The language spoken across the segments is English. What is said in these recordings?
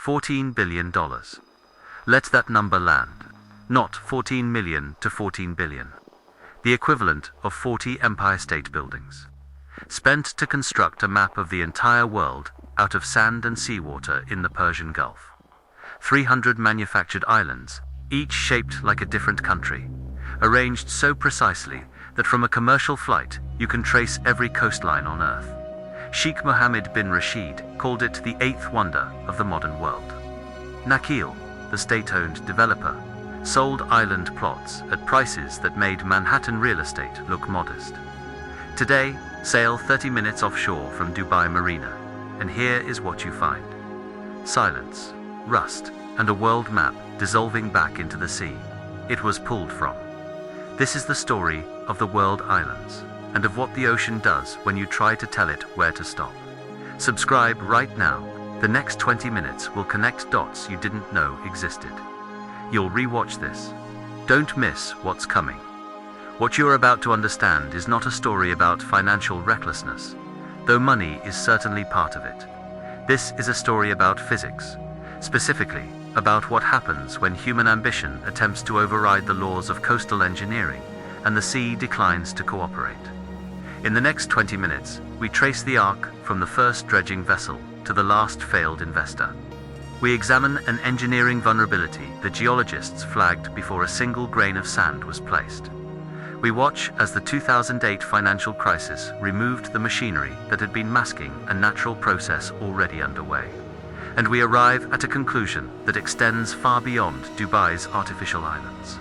$14 billion. Let that number land. Not 14 million to 14 billion. The equivalent of 40 Empire State Buildings. Spent to construct a map of the entire world out of sand and seawater in the Persian Gulf. 300 manufactured islands, each shaped like a different country, arranged so precisely that from a commercial flight you can trace every coastline on Earth. Sheikh Mohammed bin Rashid called it the eighth wonder of the modern world. Nakheel, the state-owned developer, sold island plots at prices that made Manhattan real estate look modest. Today, sail 30 minutes offshore from Dubai Marina, and here is what you find. Silence, rust, and a world map dissolving back into the sea it was pulled from. This is the story of the world islands, and of what the ocean does when you try to tell it where to stop. Subscribe right now. The next 20 minutes will connect dots you didn't know existed. You'll rewatch this. Don't miss what's coming. What you're about to understand is not a story about financial recklessness, though money is certainly part of it. This is a story about physics, specifically about what happens when human ambition attempts to override the laws of coastal engineering and the sea declines to cooperate. In the next 20 minutes, we trace the arc from the first dredging vessel to the last failed investor. We examine an engineering vulnerability the geologists flagged before a single grain of sand was placed. We watch as the 2008 financial crisis removed the machinery that had been masking a natural process already underway. And we arrive at a conclusion that extends far beyond Dubai's artificial islands.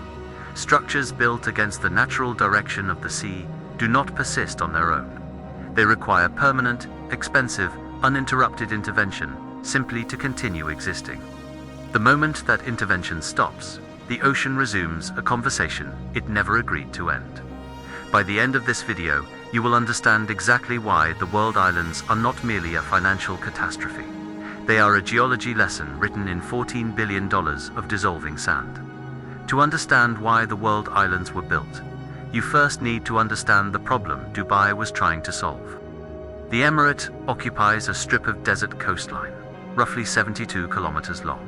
Structures built against the natural direction of the sea do not persist on their own. They require permanent, expensive, uninterrupted intervention simply to continue existing. The moment that intervention stops, the ocean resumes a conversation it never agreed to end. By the end of this video, you will understand exactly why the world islands are not merely a financial catastrophe. They are a geology lesson written in $14 billion of dissolving sand. To understand why the world islands were built, you first need to understand the problem Dubai was trying to solve. The emirate occupies a strip of desert coastline, roughly 72 kilometers long.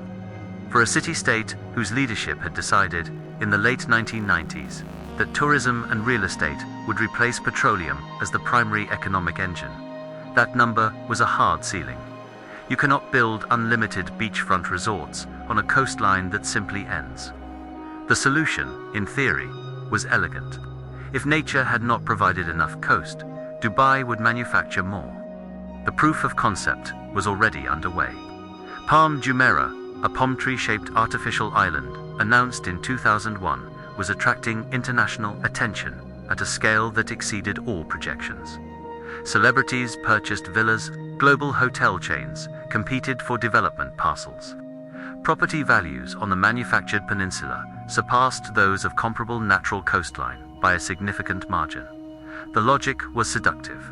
For a city-state whose leadership had decided in the late 1990s that tourism and real estate would replace petroleum as the primary economic engine, that number was a hard ceiling. You cannot build unlimited beachfront resorts on a coastline that simply ends. The solution, in theory, was elegant. If nature had not provided enough coast, Dubai would manufacture more. The proof of concept was already underway. Palm Jumeirah, a palm tree-shaped artificial island, announced in 2001, was attracting international attention at a scale that exceeded all projections. Celebrities purchased villas, global hotel chains competed for development parcels. Property values on the manufactured peninsula surpassed those of comparable natural coastline by a significant margin. The logic was seductive.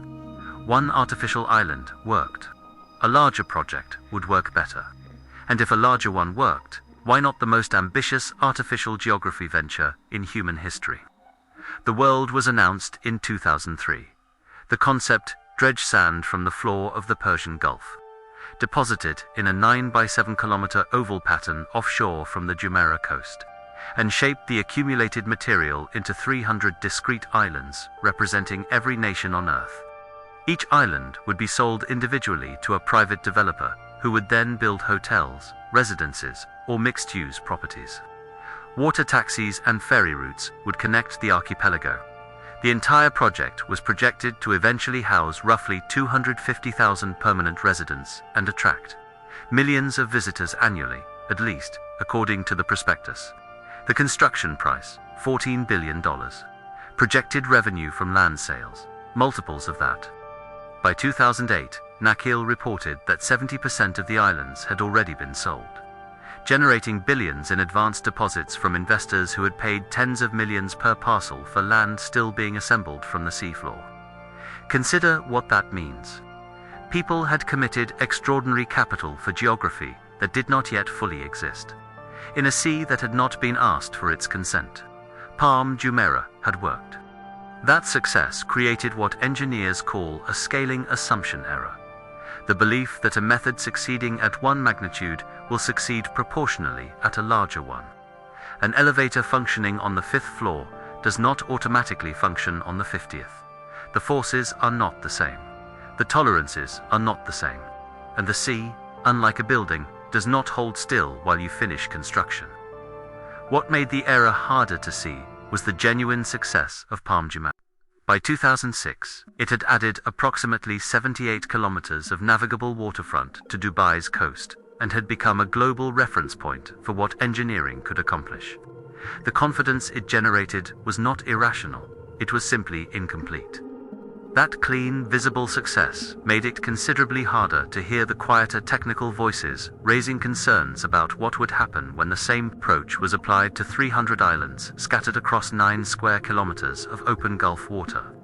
One artificial island worked. A larger project would work better. And if a larger one worked, why not the most ambitious artificial geography venture in human history? The world was announced in 2003. The concept: dredge sand from the floor of the Persian Gulf, deposited in a 9 by 7 kilometer oval pattern offshore from the Jumeirah coast, and shaped the accumulated material into 300 discrete islands representing every nation on Earth. Each island would be sold individually to a private developer who would then build hotels, residences, or mixed-use properties. Water taxis and ferry routes would connect the archipelago. The entire project was projected to eventually house roughly 250,000 permanent residents and attract millions of visitors annually, at least, according to the prospectus. The construction price, $14 billion. Projected revenue from land sales, multiples of that. By 2008, Nakheel reported that 70% of the islands had already been sold, generating billions in advance deposits from investors who had paid tens of millions per parcel for land still being assembled from the seafloor. Consider what that means. People had committed extraordinary capital for geography that did not yet fully exist, in a sea that had not been asked for its consent. Palm Jumeirah had worked. That success created what engineers call a scaling assumption error. The belief that a method succeeding at one magnitude will succeed proportionally at a larger one. An elevator functioning on the 5th floor does not automatically function on the 50th. The forces are not the same. The tolerances are not the same. And the sea, unlike a building, does not hold still while you finish construction. What made the era harder to see was the genuine success of Palm Jumeirah. By 2006, it had added approximately 78 kilometers of navigable waterfront to Dubai's coast and had become a global reference point for what engineering could accomplish. The confidence it generated was not irrational, it was simply incomplete. That clean, visible success made it considerably harder to hear the quieter technical voices raising concerns about what would happen when the same approach was applied to 300 islands scattered across 9 square kilometers of open Gulf water,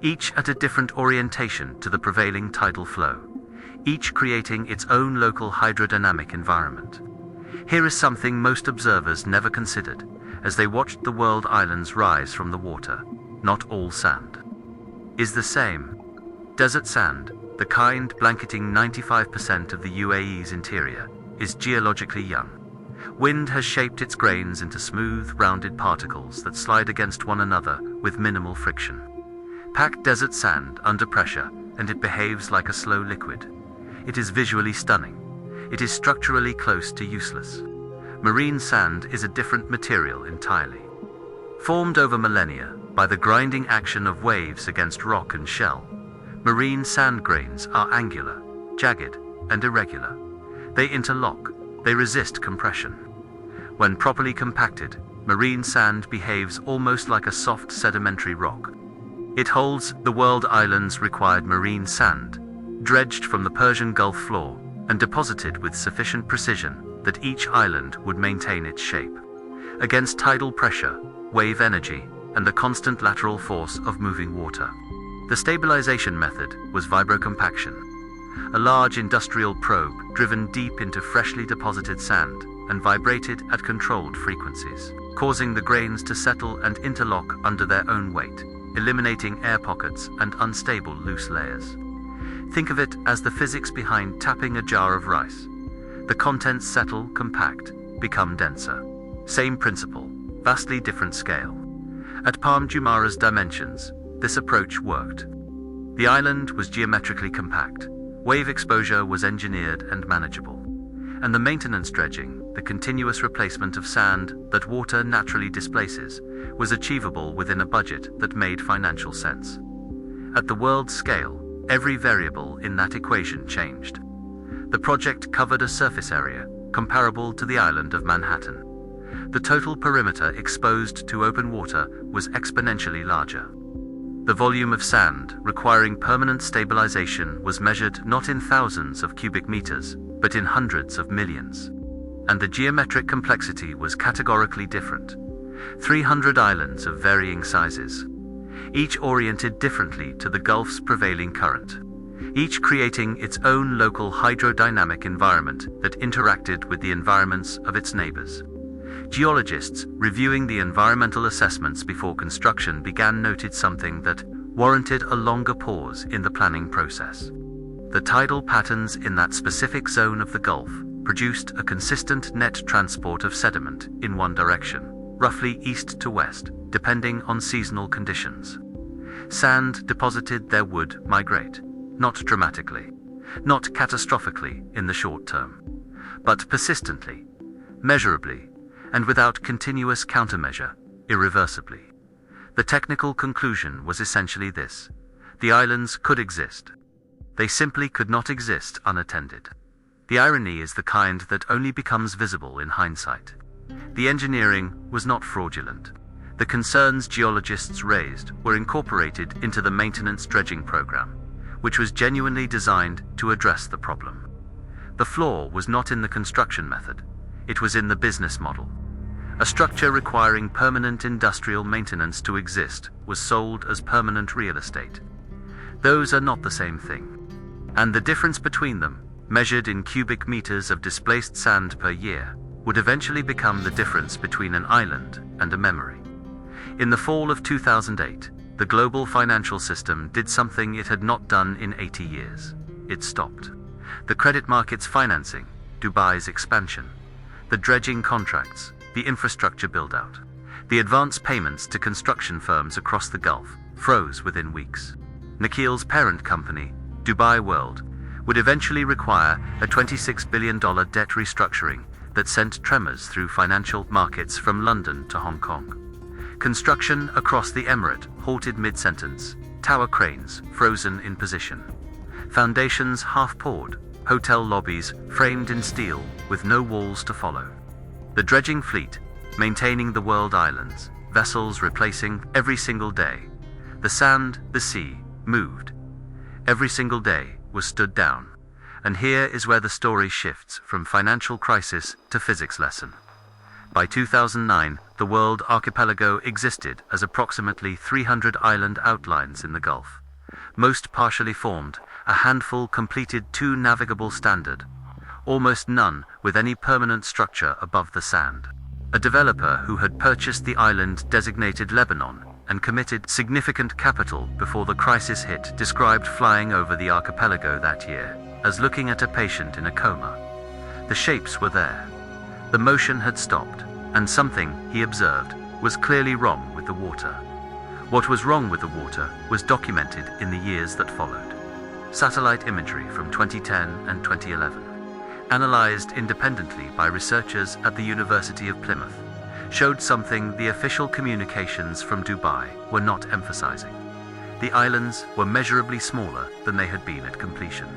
each at a different orientation to the prevailing tidal flow, each creating its own local hydrodynamic environment. Here is something most observers never considered as they watched the world islands rise from the water. Not all sand is the same. Desert sand, the kind blanketing 95% of the UAE's interior, is geologically young. Wind has shaped its grains into smooth, rounded particles that slide against one another with minimal friction. Pack desert sand under pressure, and it behaves like a slow liquid. It is visually stunning. It is structurally close to useless. Marine sand is a different material entirely. Formed over millennia by the grinding action of waves against rock and shell, marine sand grains are angular, jagged, and irregular. They interlock, they resist compression. When properly compacted, marine sand behaves almost like a soft sedimentary rock. It holds the world islands required marine sand, dredged from the Persian Gulf floor, and deposited with sufficient precision that each island would maintain its shape. Against tidal pressure, wave energy, and the constant lateral force of moving water. The stabilization method was vibrocompaction, a large industrial probe driven deep into freshly deposited sand and vibrated at controlled frequencies, causing the grains to settle and interlock under their own weight, eliminating air pockets and unstable loose layers. Think of it as the physics behind tapping a jar of rice. The contents settle, compact, become denser. Same principle, vastly different scale. At Palm Jumeirah's dimensions, this approach worked. The island was geometrically compact, wave exposure was engineered and manageable, and the maintenance dredging, the continuous replacement of sand that water naturally displaces, was achievable within a budget that made financial sense. At the world scale, every variable in that equation changed. The project covered a surface area comparable to the island of Manhattan. The total perimeter exposed to open water was exponentially larger. The volume of sand requiring permanent stabilization was measured not in thousands of cubic meters, but in hundreds of millions. And the geometric complexity was categorically different. 300 islands of varying sizes, each oriented differently to the Gulf's prevailing current, each creating its own local hydrodynamic environment that interacted with the environments of its neighbors. Geologists reviewing the environmental assessments before construction began noted something that warranted a longer pause in the planning process. The tidal patterns in that specific zone of the Gulf produced a consistent net transport of sediment in one direction, roughly east to west, depending on seasonal conditions. Sand deposited there would migrate, not dramatically, not catastrophically in the short term, but persistently, measurably, and without continuous countermeasure, irreversibly. The technical conclusion was essentially this: the islands could exist. They simply could not exist unattended. The irony is the kind that only becomes visible in hindsight. The engineering was not fraudulent. The concerns geologists raised were incorporated into the maintenance dredging program, which was genuinely designed to address the problem. The flaw was not in the construction method, it was in the business model. A structure requiring permanent industrial maintenance to exist was sold as permanent real estate. Those are not the same thing. And the difference between them, measured in cubic meters of displaced sand per year, would eventually become the difference between an island and a memory. In the fall of 2008, the global financial system did something it had not done in 80 years. It stopped. The credit market's financing, Dubai's expansion, the dredging contracts, the infrastructure build-out, the advance payments to construction firms across the Gulf froze within weeks. Nikhil's parent company, Dubai World, would eventually require a $26 billion debt restructuring that sent tremors through financial markets from London to Hong Kong. Construction across the emirate halted mid-sentence, tower cranes frozen in position, foundations half-poured, hotel lobbies framed in steel with no walls to follow. The dredging fleet, maintaining the world islands, vessels replacing every single day. The sand, the sea, moved. Every single day was stood down. And here is where the story shifts from financial crisis to physics lesson. By 2009, the world archipelago existed as approximately 300 island outlines in the Gulf. Most partially formed, a handful completed 2 navigable standard, almost none with any permanent structure above the sand. A developer who had purchased the island designated Lebanon and committed significant capital before the crisis hit described flying over the archipelago that year as looking at a patient in a coma. The shapes were there. The motion had stopped, and something, he observed, was clearly wrong with the water. What was wrong with the water was documented in the years that followed. Satellite imagery from 2010 and 2011, analyzed independently by researchers at the University of Plymouth, showed something the official communications from Dubai were not emphasizing. The islands were measurably smaller than they had been at completion.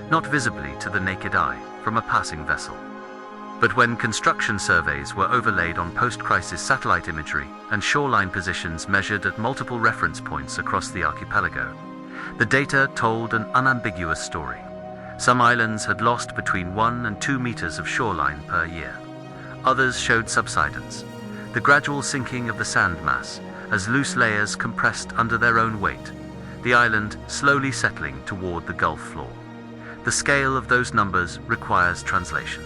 Not visibly to the naked eye from a passing vessel. But when construction surveys were overlaid on post-crisis satellite imagery and shoreline positions measured at multiple reference points across the archipelago, the data told an unambiguous story. Some islands had lost between 1 and 2 meters of shoreline per year. Others showed subsidence, the gradual sinking of the sand mass as loose layers compressed under their own weight, the island slowly settling toward the Gulf floor. The scale of those numbers requires translation.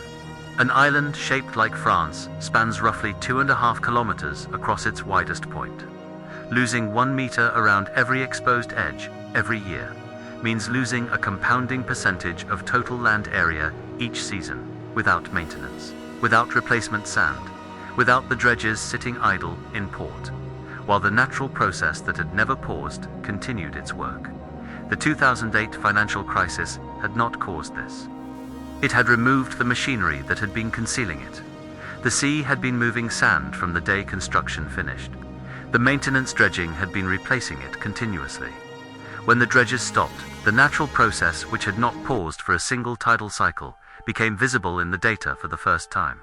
An island shaped like France spans roughly 2.5 kilometers across its widest point. Losing 1 meter around every exposed edge every year means losing a compounding percentage of total land area each season without maintenance, without replacement sand, without the dredges sitting idle in port, while the natural process that had never paused continued its work. The 2008 financial crisis had not caused this. It had removed the machinery that had been concealing it. The sea had been moving sand from the day construction finished. The maintenance dredging had been replacing it continuously. When the dredges stopped, the natural process, which had not paused for a single tidal cycle, became visible in the data for the first time.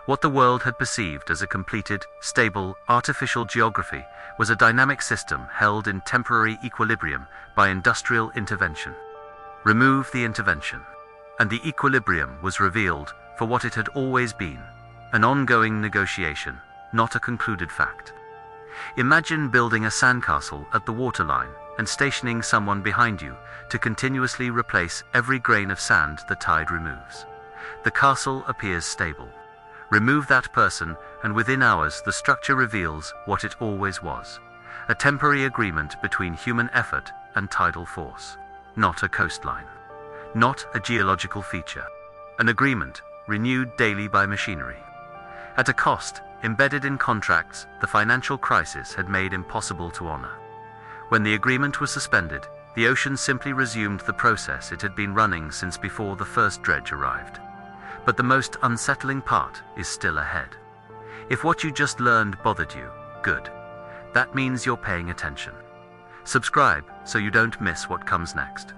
What the world had perceived as a completed, stable, artificial geography was a dynamic system held in temporary equilibrium by industrial intervention. Remove the intervention, and the equilibrium was revealed for what it had always been, an ongoing negotiation, not a concluded fact. Imagine building a sandcastle at the waterline and stationing someone behind you to continuously replace every grain of sand the tide removes. The castle appears stable. Remove that person, and within hours the structure reveals what it always was: a temporary agreement between human effort and tidal force. Not a coastline. Not a geological feature. An agreement, renewed daily by machinery. At a cost, embedded in contracts the financial crisis had made impossible to honor. When the agreement was suspended, the ocean simply resumed the process it had been running since before the first dredge arrived. But the most unsettling part is still ahead. If what you just learned bothered you, good. That means you're paying attention. Subscribe so you don't miss what comes next.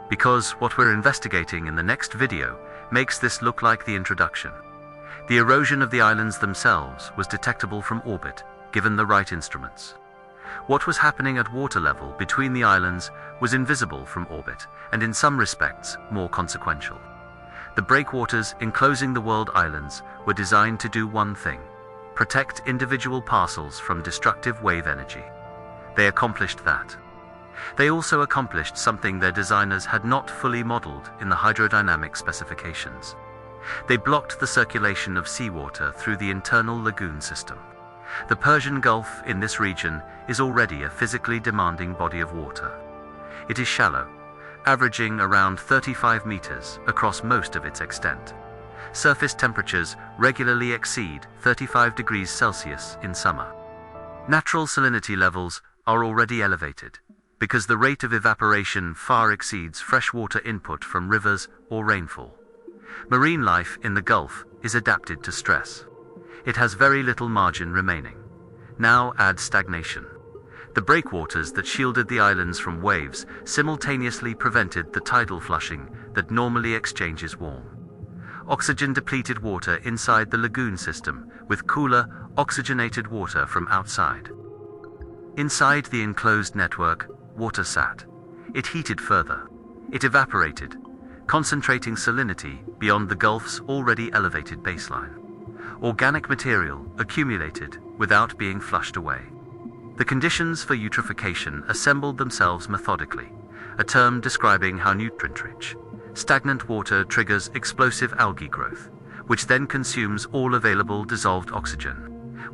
Because what we're investigating in the next video makes this look like the introduction. The erosion of the islands themselves was detectable from orbit, given the right instruments. What was happening at water level between the islands was invisible from orbit, and in some respects more consequential. The breakwaters enclosing the world islands were designed to do one thing: protect individual parcels from destructive wave energy. They accomplished that. They also accomplished something their designers had not fully modeled in the hydrodynamic specifications. They blocked the circulation of seawater through the internal lagoon system. The Persian Gulf in this region is already a physically demanding body of water. It is shallow, averaging around 35 meters across most of its extent. Surface temperatures regularly exceed 35 degrees Celsius in summer. Natural salinity levels are already elevated, because the rate of evaporation far exceeds freshwater input from rivers or rainfall. Marine life in the Gulf is adapted to stress. It has very little margin remaining. Now add stagnation. The breakwaters that shielded the islands from waves simultaneously prevented the tidal flushing that normally exchanges warm, oxygen-depleted water inside the lagoon system with cooler, oxygenated water from outside. Inside the enclosed network, water sat. It heated further. It evaporated, concentrating salinity beyond the Gulf's already elevated baseline. Organic material accumulated without being flushed away. The conditions for eutrophication assembled themselves methodically, a term describing how nutrient-rich, stagnant water triggers explosive algae growth, which then consumes all available dissolved oxygen,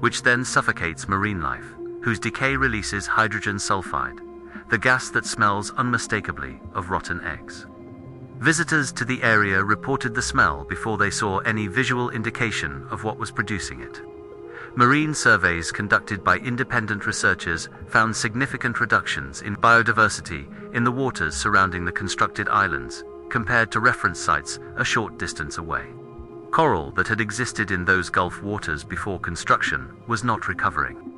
which then suffocates marine life, whose decay releases hydrogen sulfide, the gas that smells unmistakably of rotten eggs. Visitors to the area reported the smell before they saw any visual indication of what was producing it. Marine surveys conducted by independent researchers found significant reductions in biodiversity in the waters surrounding the constructed islands, compared to reference sites a short distance away. Coral that had existed in those Gulf waters before construction was not recovering.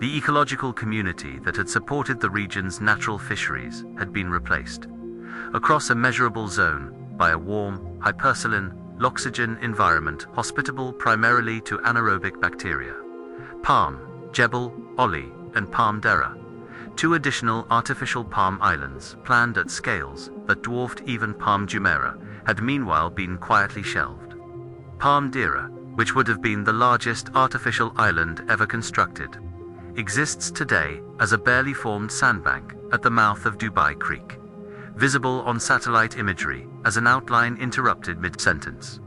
The ecological community that had supported the region's natural fisheries had been replaced, across a measurable zone, by a warm, hypersaline, loxygen environment hospitable primarily to anaerobic bacteria. Palm, Jebel, Oli, and Palm Dera, two additional artificial palm islands planned at scales that dwarfed even Palm Jumeirah, had meanwhile been quietly shelved. Palm Dera, which would have been the largest artificial island ever constructed, exists today as a barely formed sandbank at the mouth of Dubai Creek, visible on satellite imagery as an outline interrupted mid-sentence.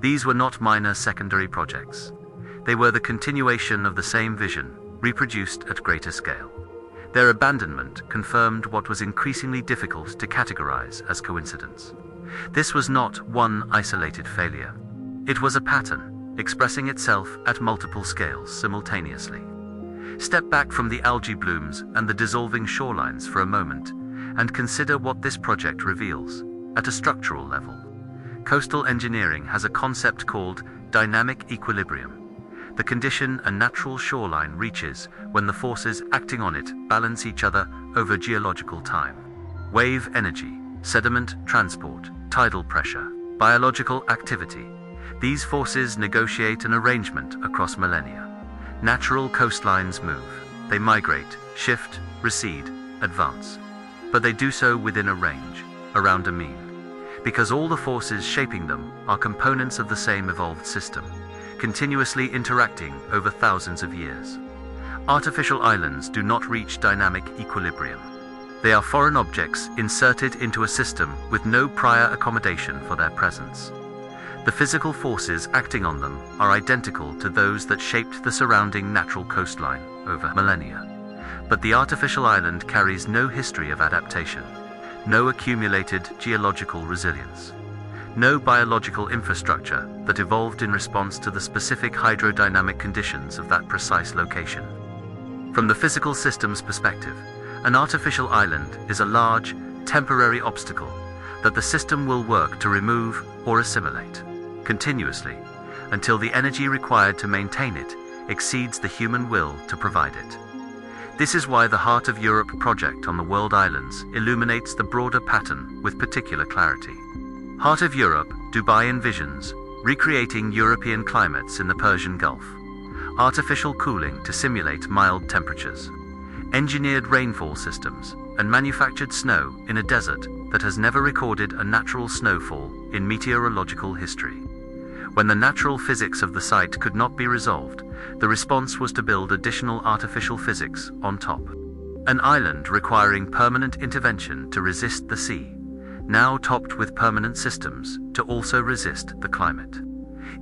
These were not minor secondary projects. They were the continuation of the same vision, reproduced at greater scale. Their abandonment confirmed what was increasingly difficult to categorize as coincidence. This was not one isolated failure. It was a pattern, expressing itself at multiple scales simultaneously. Step back from the algae blooms and the dissolving shorelines for a moment, and consider what this project reveals, at a structural level. Coastal engineering has a concept called dynamic equilibrium, the condition a natural shoreline reaches when the forces acting on it balance each other over geological time. Wave energy, sediment transport, tidal pressure, biological activity. These forces negotiate an arrangement across millennia. Natural coastlines move. They migrate, shift, recede, advance. But they do so within a range, around a mean, because all the forces shaping them are components of the same evolved system, continuously interacting over thousands of years. Artificial islands do not reach dynamic equilibrium. They are foreign objects inserted into a system with no prior accommodation for their presence. The physical forces acting on them are identical to those that shaped the surrounding natural coastline over millennia. But the artificial island carries no history of adaptation, no accumulated geological resilience, no biological infrastructure that evolved in response to the specific hydrodynamic conditions of that precise location. From the physical system's perspective, an artificial island is a large, temporary obstacle that the system will work to remove or assimilate, continuously, until the energy required to maintain it exceeds the human will to provide it. This is why the Heart of Europe project on the world islands illuminates the broader pattern with particular clarity. Heart of Europe, Dubai envisions recreating European climates in the Persian Gulf, artificial cooling to simulate mild temperatures, engineered rainfall systems, and manufactured snow in a desert that has never recorded a natural snowfall in meteorological history. When the natural physics of the site could not be resolved, the response was to build additional artificial physics on top. An island requiring permanent intervention to resist the sea, now topped with permanent systems to also resist the climate.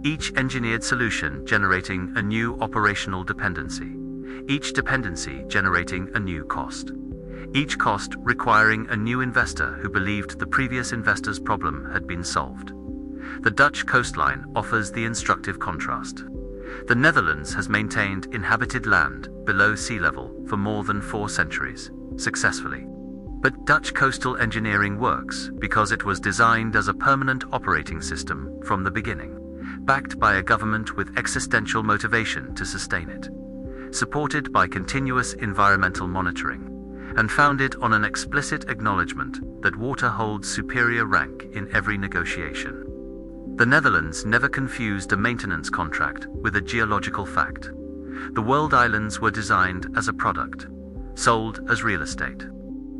Each engineered solution generating a new operational dependency, each dependency generating a new cost. Each cost requiring a new investor who believed the previous investor's problem had been solved. The Dutch coastline offers the instructive contrast. The Netherlands has maintained inhabited land below sea level for more than 4 centuries, successfully. But Dutch coastal engineering works because it was designed as a permanent operating system from the beginning, backed by a government with existential motivation to sustain it, supported by continuous environmental monitoring, and founded on an explicit acknowledgement that water holds superior rank in every negotiation. The Netherlands never confused a maintenance contract with a geological fact. The world islands were designed as a product, sold as real estate.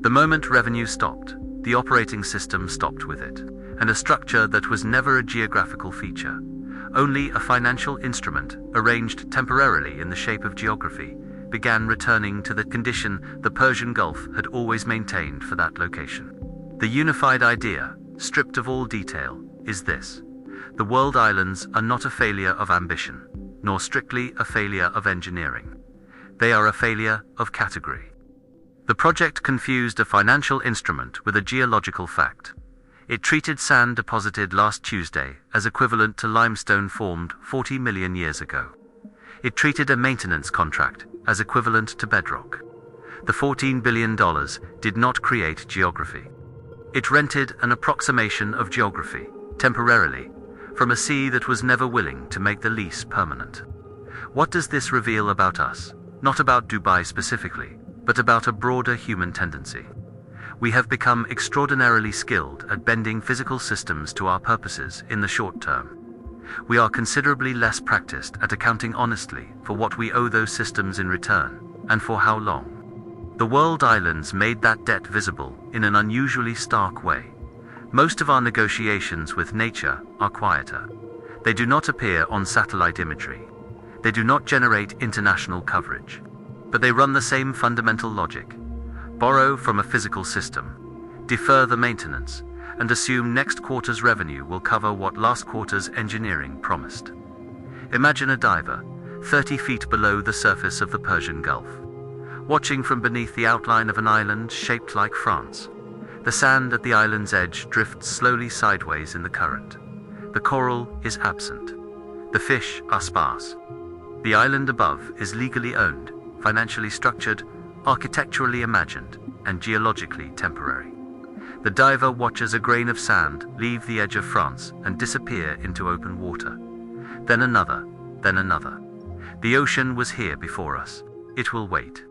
The moment revenue stopped, the operating system stopped with it, and a structure that was never a geographical feature, only a financial instrument arranged temporarily in the shape of geography, began returning to the condition the Persian Gulf had always maintained for that location. The unified idea, stripped of all detail, is this: the world islands are not a failure of ambition, nor strictly a failure of engineering. They are a failure of category. The project confused a financial instrument with a geological fact. It treated sand deposited last Tuesday as equivalent to limestone formed 40 million years ago. It treated a maintenance contract as equivalent to bedrock. The $14 billion did not create geography. It rented an approximation of geography, temporarily, from a sea that was never willing to make the lease permanent. What does this reveal about us? Not about Dubai specifically, but about a broader human tendency. We have become extraordinarily skilled at bending physical systems to our purposes in the short term. We are considerably less practiced at accounting honestly for what we owe those systems in return, and for how long. The world islands made that debt visible in an unusually stark way. Most of our negotiations with nature are quieter. They do not appear on satellite imagery. They do not generate international coverage. But they run the same fundamental logic. Borrow from a physical system, defer the maintenance, and assume next quarter's revenue will cover what last quarter's engineering promised. Imagine a diver, 30 feet below the surface of the Persian Gulf, watching from beneath the outline of an island shaped like France. The sand at the island's edge drifts slowly sideways in the current. The coral is absent. The fish are sparse. The island above is legally owned, financially structured, architecturally imagined, and geologically temporary. The diver watches a grain of sand leave the edge of France and disappear into open water. Then another, then another. The ocean was here before us. It will wait.